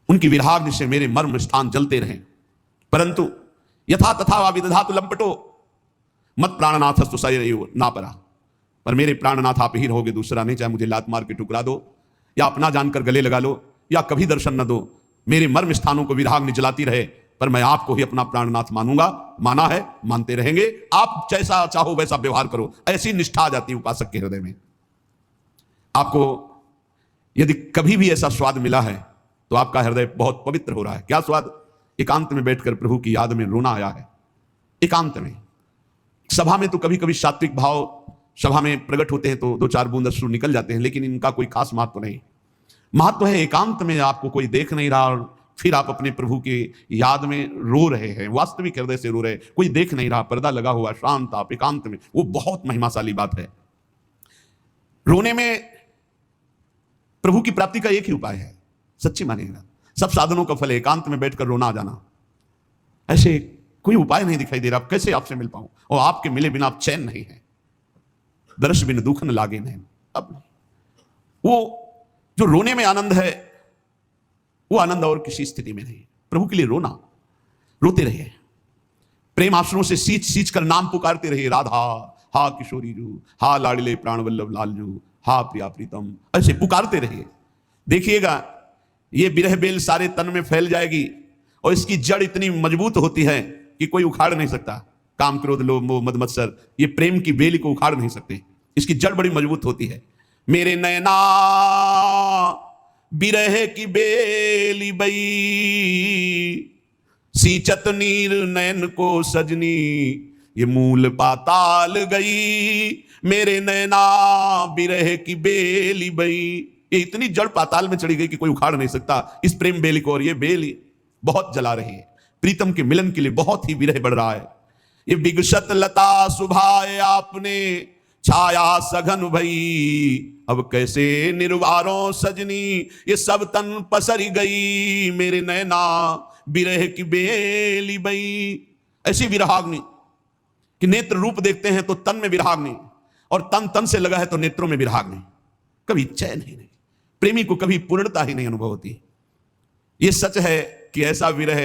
उनकी विराग्नि से मेरे मर्म स्थान जलते रहे। परंतु यथा तथा वा विदधातु लंपटो मत प्राणनाथस्तु सयरेव ना परा। पर मेरे प्राणनाथ आप ही रहोगे, दूसरा नहीं। चाहे मुझे लात मार के टुकरा दो या अपना जानकर गले लगा लो या कभी दर्शन न दो, मेरे मर्म स्थानों को विराग्नि जलाती रहे, पर मैं आपको ही अपना प्राणनाथ मानूंगा। माना है, मानते रहेंगे। आप जैसा चाहो वैसा व्यवहार करो। ऐसी निष्ठा आ जाती है उपासक के हृदय में। आपको यदि कभी भी ऐसा स्वाद मिला है तो आपका हृदय बहुत पवित्र हो रहा है। क्या स्वाद? एकांत में बैठकर प्रभु की याद में रोना आया है। एकांत में। सभा में तो कभी कभी सात्विक भाव सभा में प्रकट होते हैं तो दो चार बूंद अश्रु निकल जाते हैं, लेकिन इनका कोई खास महत्व नहीं। महत्व है एकांत में, आपको कोई देख नहीं रहा और फिर आप अपने प्रभु की याद में रो रहे हैं, वास्तविक हृदय से रो रहे हैं, कोई देख नहीं रहा, पर्दा लगा हुआ, शांत, आप एकांत में। वो बहुत महिमाशाली बात है। रोने में प्रभु की प्राप्ति का एक ही उपाय है, सच्ची मानिएगा। सब साधनों का फल है एकांत में बैठकर रोना आ जाना। ऐसे कोई उपाय नहीं दिखाई दे रहा। कैसे आपसे मिल पाऊं और आपके मिले बिना आप चैन नहीं है। दर्श बिन दुख न लागे नहीं। अब वो जो रोने में आनंद है वो आनंद और किसी स्थिति में नहीं। प्रभु के लिए रोना, रोते रहिए, प्रेम आंसुओं से सींच सींच कर नाम पुकारते रहिए। राधा, हा किशोरी जू, हा लाडले प्राण वल्लभ लाल जू, हा प्रिया प्रीतम, ऐसे पुकारते रहिए। देखिएगा ये विरह बेल सारे तन में फैल जाएगी और इसकी जड़ इतनी मजबूत होती है कि कोई उखाड़ नहीं सकता। काम, क्रोध, लोभ, मोह, मद, मत्सर, ये प्रेम की बेल को उखाड़ नहीं सकते। इसकी जड़ बड़ी मजबूत होती है। मेरे नैना बिरह की बेली बई, सींचत नीर नैन को सजनी, ये मूल पाताल गई। मेरे नैना बिरह की बेली बई, ये इतनी जड़ पाताल में चढ़ी गई कि कोई उखाड़ नहीं सकता इस प्रेम बेली को। और ये बेली बहुत जला रही है। प्रीतम के मिलन के लिए बहुत ही विरह बढ़ रहा है। ये बिगसत लता सुभाए आपने, छाया सघन भई, अब कैसे निर्वारों सजनी, ये सब तन पसरी गई। मेरे नैना बिरह की बेली बई। ऐसी विरहाग्नि कि नेत्र रूप देखते हैं तो तन में विरहाग्नि, और तन तन से लगा है तो नेत्रों में विरहाग्नि। कभी चैन ही नहीं। प्रेमी को कभी पूर्णता ही नहीं अनुभव होती। यह सच है कि ऐसा विरह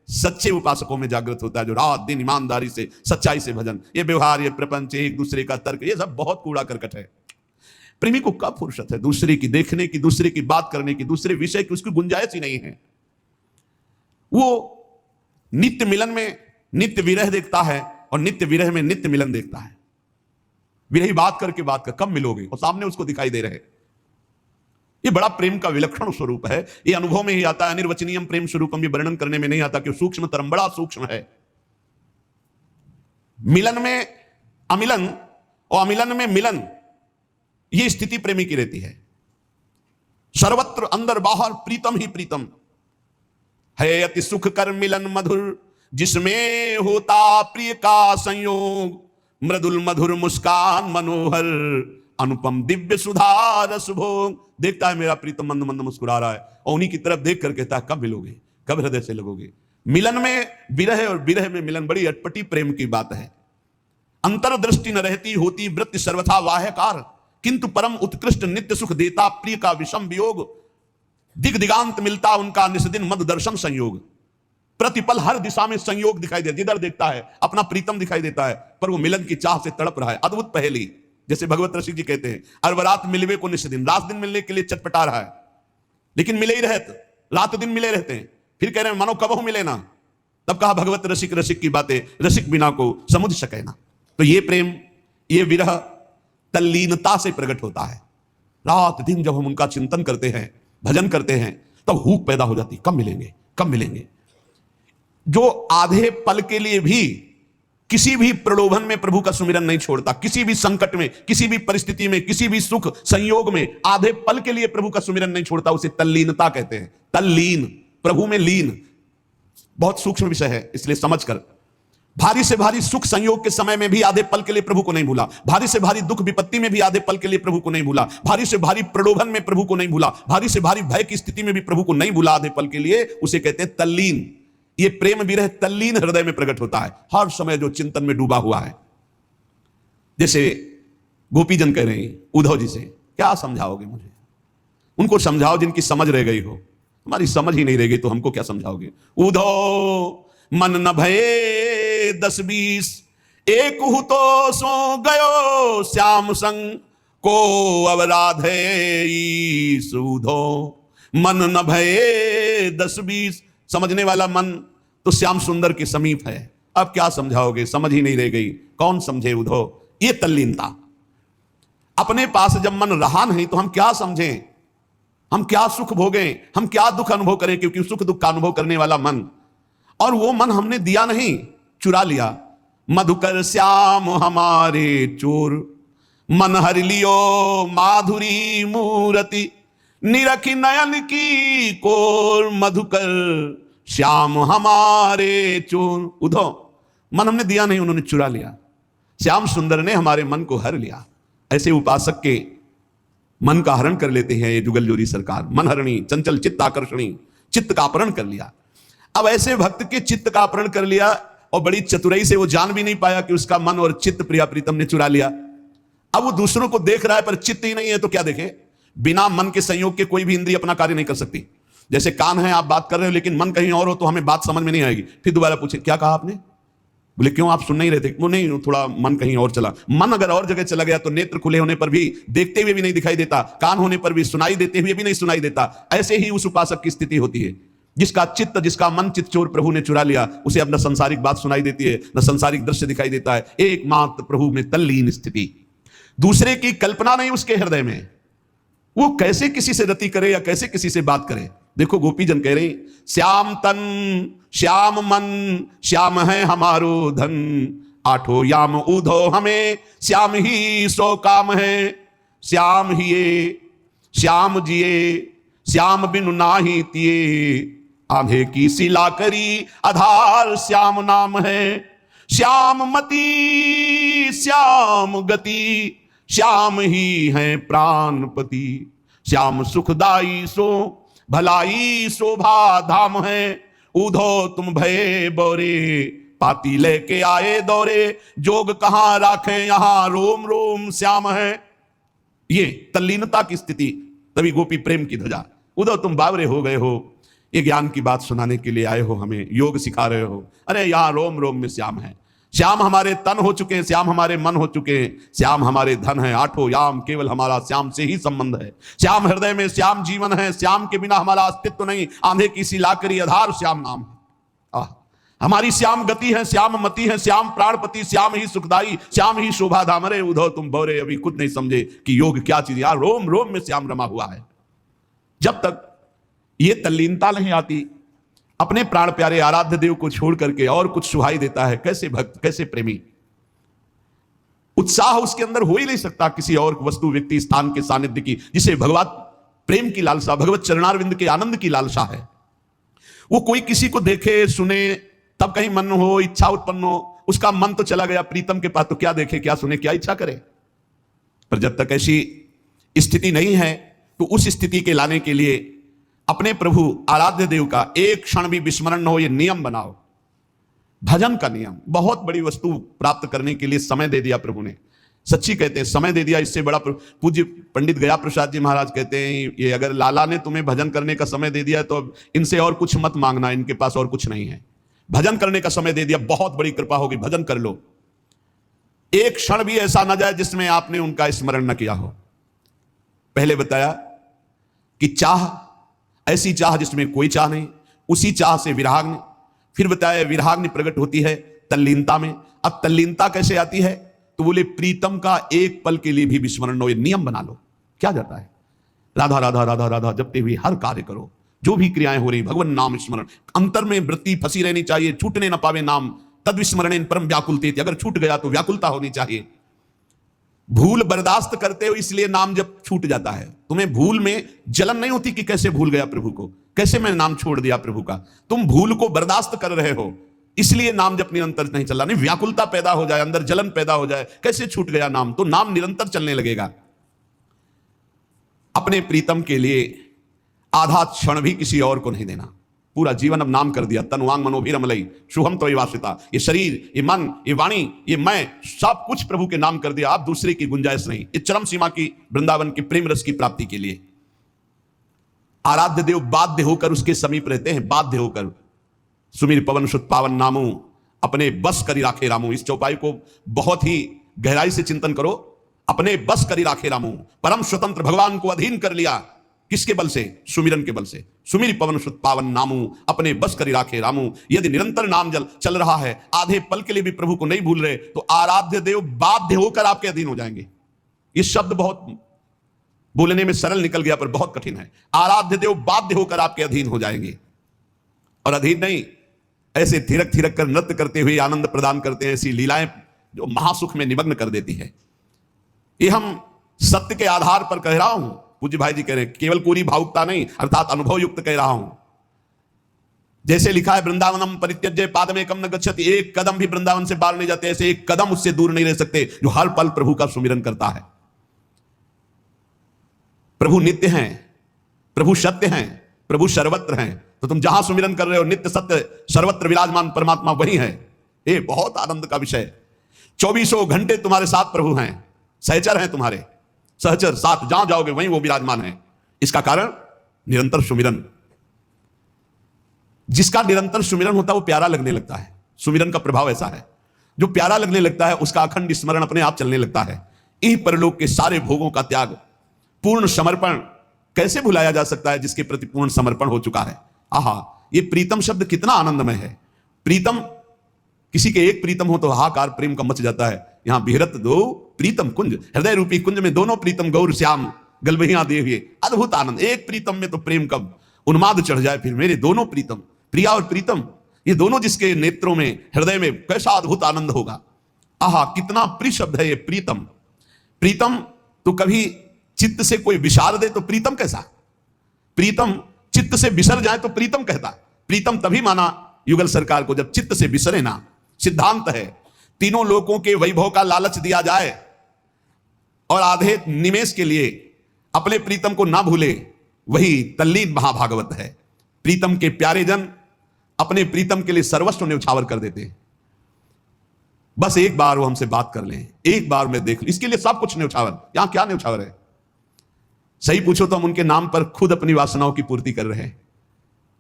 सच्चे उपासकों में जागृत होता है, जो रात दिन ईमानदारी से, सच्चाई से भजन। ये व्यवहार, ये प्रपंच, एक दूसरे का तर्क, ये सब बहुत कूड़ा करकट है। प्रेमी को कब फुर्सत है दूसरे की देखने की, दूसरे की बात करने की, दूसरे विषय की? उसकी गुंजाइश ही नहीं है। वो नित्य मिलन में नित्य विरह देखता है और नित्य विरह में नित्य मिलन देखता है। विरही बात करके बात कर, कब मिलोगे, और सामने उसको दिखाई दे रहे। ये बड़ा प्रेम का विलक्षण स्वरूप है। ये अनुभव में ही आता है। अनिर्वचनीयम प्रेम स्वरूपम, ये वर्णन करने में नहीं आता कि सूक्ष्म तरम, बड़ा सूक्ष्म है। मिलन में अमिलन और अमिलन में मिलन, ये स्थिति प्रेमी की रहती है। सर्वत्र अंदर बाहर प्रीतम ही प्रीतम है। अति सुख कर मिलन मधुर, जिसमें होता प्रिय का संयोग। मृदुल मधुर मुस्कान मनोहर, अनुपम दिव्य सुधा रस भोग। देखता है मेरा प्रीतम मंद मंद मुस्कुरा रहा है और उन्हीं की तरफ देख कर कहता है कब मिलोगे, कब हृदय से लगोगे। मिलन में विरह और विरह में मिलन, बड़ी अटपटी प्रेम की बात है। अंतरदृष्टि न रहती होती वृत्ति सर्वथा वाह्यकार, किंतु परम उत्कृष्ट नित्य सुख देता प्रिय का विषम वियोग। दिग दिगांत मिलता उनका निस्दिन मद दर्शन संयोग। प्रतिपल हर दिशा में संयोग दिखाई दे, जिधर देखता है अपना प्रीतम दिखाई देता है, पर वो मिलन की चाह से तड़प रहा है। अद्भुत पहेली, जैसे भगवत ऋषि जी कहते हैं, अरबरात मिलवे को निस्दिन, रात दिन मिलने के लिए चटपटा रहा है, लेकिन मिले ही रहते, रात दिन मिले रहते हैं। फिर कह रहे हैं मानो कब मिले ना। तब कहा भगवत रसिक रसिक की बातें, रसिक बिना को समुझ सके ना। तो ये प्रेम, ये विरह तल्लीनता से प्रकट होता है। रात दिन जब हम उनका चिंतन करते हैं, भजन करते हैं, तब हुक पैदा हो जाती, कब मिलेंगे, कब मिलेंगे। जो आधे पल के लिए भी किसी भी प्रलोभन में प्रभु का सुमिरन नहीं छोड़ता, किसी भी संकट में, किसी भी परिस्थिति में, किसी भी सुख संयोग में आधे पल के लिए प्रभु का सुमिरन नहीं छोड़ता, उसे तल्लीनता कहते हैं। तल्लीन, प्रभु में लीन। बहुत सूक्ष्म विषय है, इसलिए समझकर। भारी से भारी सुख संयोग के समय में भी आधे पल के लिए प्रभु को नहीं भूला, भारी से भारी दुख विपत्ति में भी आधे पल के लिए प्रभु को नहीं भूला, भारी से भारी प्रलोभन में प्रभु को नहीं भूला, भारी से भारी भय की स्थिति में भी प्रभु को नहीं भूला आधे पल के लिए, उसे कहते हैं तल्लीन। ये प्रेम विरह तल्लीन हृदय में प्रकट होता है, हर समय जो चिंतन में डूबा हुआ है। जैसे गोपीजन कह रहे हैं उद्धव जी से, क्या समझाओगे मुझे? उनको समझाओ जिनकी समझ रह गई हो। हमारी समझ ही नहीं रहेगी तो हमको क्या समझाओगे। उधो मन न भये 10-20, एक हु तो सो गयो श्याम संग, को अवराधे ईस। उधो मन न भये 10-20, समझने वाला मन तो श्याम सुंदर के समीप है। अब क्या समझाओगे, समझ ही नहीं रह गई, कौन समझे उधो। ये तल्लीनता। अपने पास जब मन रहा नहीं तो हम क्या समझें, हम क्या सुख भोगें, हम क्या दुख अनुभव करें, क्योंकि सुख दुख का अनुभव करने वाला मन, और वो मन हमने दिया नहीं, चुरा लिया। मधुकर श्याम हमारे चोर, मन हर लियो माधुरी मूरति, निरखी नयन की कोर। मधुकर श्याम हमारे चोर। उधो मन हमने दिया नहीं, उन्होंने चुरा लिया। श्याम सुंदर ने हमारे मन को हर लिया। ऐसे उपासक के मन का हरण कर लेते हैं ये जुगलजोरी सरकार। मन हरणी चंचल चित्त आकर्षणी, चित्त का अपहरण कर लिया। अब ऐसे भक्त के चित्त का अपहरण कर लिया, और बड़ी चतुराई से वो जान भी नहीं पाया कि उसका मन और चित्त प्रिया प्रीतम ने चुरा लिया। अब वो दूसरों को देख रहा है पर चित्त ही नहीं है, तो क्या देखे। बिना मन के संयोग के कोई भी इंद्रिय अपना कार्य नहीं कर सकती। जैसे कान है, आप बात कर रहे हो लेकिन मन कहीं और हो तो हमें बात समझ में नहीं आएगी। फिर दोबारा पूछे क्या कहा आपने, बोले क्यों आप सुन नहीं रहे थे, वो नहीं थोड़ा मन कहीं और चला। मन अगर और जगह चला गया तो नेत्र खुले होने पर भी देखते हुए भी नहीं दिखाई देता, कान होने पर भी सुनाई देते हुए भी नहीं सुनाई देता। ऐसे ही उस उपासक की स्थिति होती है, जिसका चित्त, जिसका मन चित्त चोर प्रभु ने चुरा लिया, उसे अब न संसारिक बात सुनाई देती है, न संसारिक दृश्य दिखाई देता है। एकमात्र प्रभु में तल्लीन स्थिति, दूसरे की कल्पना नहीं उसके हृदय में। वो कैसे किसी से रति करे या कैसे किसी से बात करे। देखो गोपीजन कह रहे श्याम तन श्याम मन, श्याम है हमारो धन, आठों याम उधो हमें, श्याम ही सो काम है। श्याम हिए श्याम जिए, श्याम बिनु नाही तिए, आंधे की सिला करी आधार श्याम नाम है। श्याम मति श्याम गति, श्याम ही है प्राणपति, श्याम सुखदाई सो भलाई शोभा धाम है। उधो तुम भये बोरे, पाती लेके आए दौरे, जोग कहां राखे यहां रोम रोम श्याम है। ये तल्लीनता की स्थिति, तभी गोपी प्रेम की ध्वजा। उधो तुम बावरे हो गए हो, ये ज्ञान की बात सुनाने के लिए आए हो, हमें योग सिखा रहे हो। अरे यहां रोम रोम में श्याम है। श्याम हमारे तन हो चुके हैं, श्याम हमारे मन हो चुके हैं, श्याम हमारे धन है। आठों याम केवल हमारा श्याम से ही संबंध है। श्याम हृदय में, श्याम जीवन है, श्याम के बिना हमारा अस्तित्व नहीं। आंधे की सी लाकरी आधार श्याम नाम है। हमारी श्याम गति है, श्याम मति है, श्याम प्राणपति, श्याम ही सुखदाई, श्याम ही शोभा धाम। अरे उधो तुम बोरे, अभी खुद नहीं समझे कि योग क्या चीज। यार रोम रोम में श्याम रमा हुआ है। जब तक ये तल्लीनता नहीं आती, अपने प्राण प्यारे आराध्य देव को छोड़ करके और कुछ सुहाई देता है। कैसे भक्त, कैसे प्रेमी, उत्साह उसके अंदर हो ही नहीं सकता किसी और वस्तु, व्यक्ति, स्थान के सानिध्य की, जिसे भगवत प्रेम की लालसा, भगवत चरणारविंद के आनंद की लालसा है। वो कोई किसी को देखे सुने तब कहीं मन हो, इच्छा उत्पन्न हो, उसका मन तो चला गया प्रीतम के पास, तो क्या देखे, क्या सुने, क्या इच्छा करे। पर जब तक ऐसी स्थिति नहीं है तो उस स्थिति के लाने के लिए अपने प्रभु आराध्य देव का एक क्षण भी विस्मरण न हो, यह नियम बनाओ। भजन का नियम, बहुत बड़ी वस्तु प्राप्त करने के लिए समय दे दिया प्रभु ने। सच्ची कहते हैं समय दे दिया, इससे बड़ा। पूज्य पंडित गया प्रसाद जी महाराज कहते हैं, ये अगर लाला ने तुम्हें भजन करने का समय दे दिया तो इनसे और कुछ मत मांगना, इनके पास और कुछ नहीं है। भजन करने का समय दे दिया, बहुत बड़ी कृपा होगी, भजन कर लो। एक क्षण भी ऐसा न जाए जिसमें आपने उनका स्मरण न किया हो। पहले बताया कि चाह, ऐसी चाह जिसमें कोई चाह नहीं, उसी चाह से विराग ने। फिर बताया विराग प्रकट होती है तल्लीनता में। अब तल्लीनता कैसे आती है, तो बोले प्रीतम का एक पल के लिए भी विस्मरण हो, ये नियम बना लो। क्या जाता है, राधा राधा राधा राधा जपते हुए हर कार्य करो, जो भी क्रियाएं हो रही, भगवान नाम स्मरण। अंतर में वृत्ति फंसी रहनी चाहिए, छूटने न पावे नाम, तद विस्मरण परम व्याकुलते। अगर छूट गया तो व्याकुलता होनी चाहिए। भूल बर्दाश्त करते हो इसलिए नाम जब छूट जाता है। तुम्हें भूल में जलन नहीं होती कि कैसे भूल गया प्रभु को, कैसे मैं नाम छोड़ दिया प्रभु का। तुम भूल को बर्दाश्त कर रहे हो, इसलिए नाम जब निरंतर नहीं चल रहा। नहीं, व्याकुलता पैदा हो जाए, अंदर जलन पैदा हो जाए, कैसे छूट गया नाम, तो नाम निरंतर चलने लगेगा। अपने प्रीतम के लिए आधा क्षण भी किसी और को नहीं देना। पूरा जीवन अब नाम कर दिया। तनुवांग मनोभिरमलई शुभम तो वासिता। ये शरीर, ये मन, ये वाणी, ये मैं, सब कुछ प्रभु के नाम कर दिया। आप दूसरे की गुंजाइश नहीं। ये चरम सीमा की वृंदावन की प्रेम रस की प्राप्ति के लिए आराध्य देव बाध्य होकर उसके समीप रहते हैं, बाध्य होकर। सुमिर पवन सुत पावन नामू, अपने बस करी राखे रामू। इस चौपाई को बहुत ही गहराई से चिंतन करो। अपने बस करी राखे रामू, परम स्वतंत्र भगवान को अधीन कर लिया। किसके बल से? सुमिरन के बल से। सुमिर पवन सुत पावन नामू, अपने बस करी राखे रामू। यदि निरंतर नाम जल चल रहा है, आधे पल के लिए भी प्रभु को नहीं भूल रहे, तो आराध्य देव बाध्य होकर आपके अधीन हो जाएंगे। ये शब्द बहुत बोलने में सरल निकल गया पर बहुत कठिन है। आराध्य देव बाध्य होकर आपके अधीन हो जाएंगे। और अधीन नहीं, ऐसे थिरक थिरक कर नृत्य करते हुए आनंद प्रदान करते हैं। ऐसी लीलाएं जो महासुख में निमग्न कर देती है। ये हम सत्य के आधार पर कह रहा हूं। पूज्य भाई जी कह रहे हैं, केवल पूरी भावुकता नहीं, अर्थात अनुभव युक्त कह रहा हूं। जैसे लिखा है, वृंदावनम परित्यज्य पादमेकम न गच्छति। एक कदम भी वृंदावन से बाहर नहीं जाते, ऐसे एक कदम उससे दूर नहीं रह सकते जो हर पल प्रभु का सुमिरन करता है। प्रभु नित्य हैं, प्रभु सत्य हैं, प्रभु सर्वत्र हैं। तो तुम जहां सुमिरन कर रहे हो, नित्य सत्य सर्वत्र विराजमान परमात्मा वही है। ये बहुत आनंद का विषय। 24 घंटे तुम्हारे साथ प्रभु हैं, सहचर हैं तुम्हारे, सहचर साथ जहां जाओगे वहीं वो विराजमान है। इसका कारण निरंतर सुमिरन। जिसका निरंतर सुमिरन होता है वो प्यारा लगने लगता है। सुमिरन का प्रभाव ऐसा है, जो प्यारा लगने लगता है उसका अखंड स्मरण अपने आप चलने लगता है। यही परलोक के सारे भोगों का त्याग, पूर्ण समर्पण कैसे भुलाया जा सकता है जिसके प्रति पूर्ण समर्पण हो चुका है। आहा, ये प्रीतम शब्द कितना आनंदमय है। प्रीतम, किसी के एक प्रीतम हो तो हाहाकार प्रेम का मच जाता है। यहां बिहरत दो प्रीतम कुंज, हृदय रूपी कुंज में दोनों प्रीतम गौर श्याम गलबहियां दे हुए। अद्भुत आनंद। एक प्रीतम में तो प्रेम का उन्माद चढ़ जाए। फिर मेरे दोनों प्रीतम, प्रिया और प्रीतम, ये दोनों जिसके नेत्रों में, हृदय में, कैसा अद्भुत आनंद होगा। आहा, कितना प्रिय शब्द है ये प्रीतम। प्रीतम तो कभी चित्त से कोई विसार दे तो प्रीतम कैसा? प्रीतम चित्त से बिसर जाए तो प्रीतम कहता। प्रीतम तभी माना युगल सरकार को जब चित्त से बिसरे ना। सिद्धांत है, तीनों लोकों के वैभव का लालच दिया जाए और आधे निमेष के लिए अपने प्रीतम को ना भूले, वही तल्लीन महाभागवत है। प्रीतम के प्यारे जन अपने प्रीतम के लिए सर्वस्व न्यौछावर कर देते हैं। बस एक बार वो हमसे बात कर लें, एक बार मैं देख लूं, इसके लिए सब कुछ न्यौछावर। यहां क्या न्यौछावर है? सही पूछो तो हम उनके नाम पर खुद अपनी वासनाओं की पूर्ति कर रहे हैं।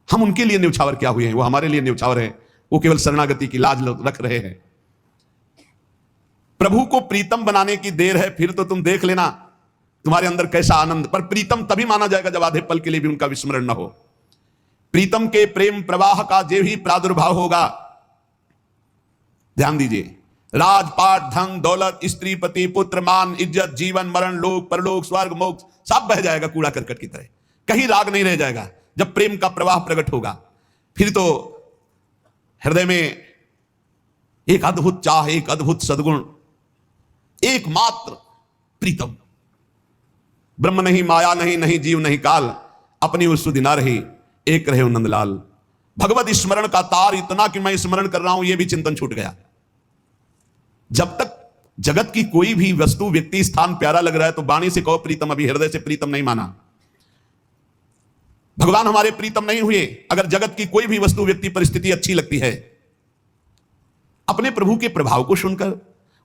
हम उनके लिए न्यौछावर क्या हुए हैं? वो हमारे लिए न्यौछावर है। वो केवल शरणागति की लाज रख रहे हैं। प्रभु को प्रीतम बनाने की देर है, फिर तो तुम देख लेना तुम्हारे अंदर कैसा आनंद। पर प्रीतम तभी माना जाएगा जब आधे पल के लिए भी उनका विस्मरण न हो। प्रीतम के प्रेम प्रवाह का जो ही प्रादुर्भाव होगा, ध्यान दीजिए, राजपाट, धन दौलत, स्त्री पति पुत्र मान इज्जत, जीवन मरण, लोक परलोक, स्वर्ग मोक्ष सब बह जाएगा कूड़ा करकट की तरह। कहीं राग नहीं रह जाएगा। जब प्रेम का प्रवाह प्रकट होगा, फिर तो हृदय में एक अद्भुत चाह, एक अद्भुत सद्गुण, एकमात्र प्रीतम। ब्रह्म नहीं, माया नहीं, नहीं जीव नहीं काल, अपनी उस सुधि ना रही, एक रहे नंदलाल। भगवत स्मरण का तार इतना कि मैं स्मरण कर रहा हूं, यह भी चिंतन छूट गया। जब तक जगत की कोई भी वस्तु, व्यक्ति, स्थान प्यारा लग रहा है तो वाणी से कहो प्रीतम, अभी हृदय से प्रीतम नहीं माना। भगवान हमारे प्रीतम नहीं हुए अगर जगत की कोई भी वस्तु, व्यक्ति, परिस्थिति अच्छी लगती है। अपने प्रभु के प्रभाव को सुनकर,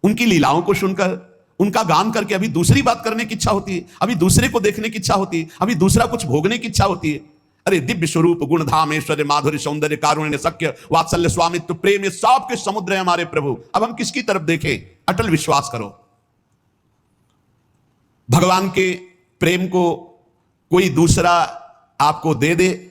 उनकी लीलाओं को सुनकर, उनका गान करके अभी दूसरी बात करने की इच्छा होती है, अभी दूसरे को देखने की इच्छा होती है, अभी दूसरा कुछ भोगने की इच्छा होती है। अरे दिव्य स्वरूप, गुण धाम, ऐश्वर्य, माधुर्य, सौंदर्य, कारुण्य, सख्य, वात्सल्य, स्वामित्व, प्रेम, ये सब के समुद्र है हमारे प्रभु। अब हम किसकी तरफ देखें? अटल विश्वास करो। भगवान के प्रेम को कोई दूसरा आपको दे दे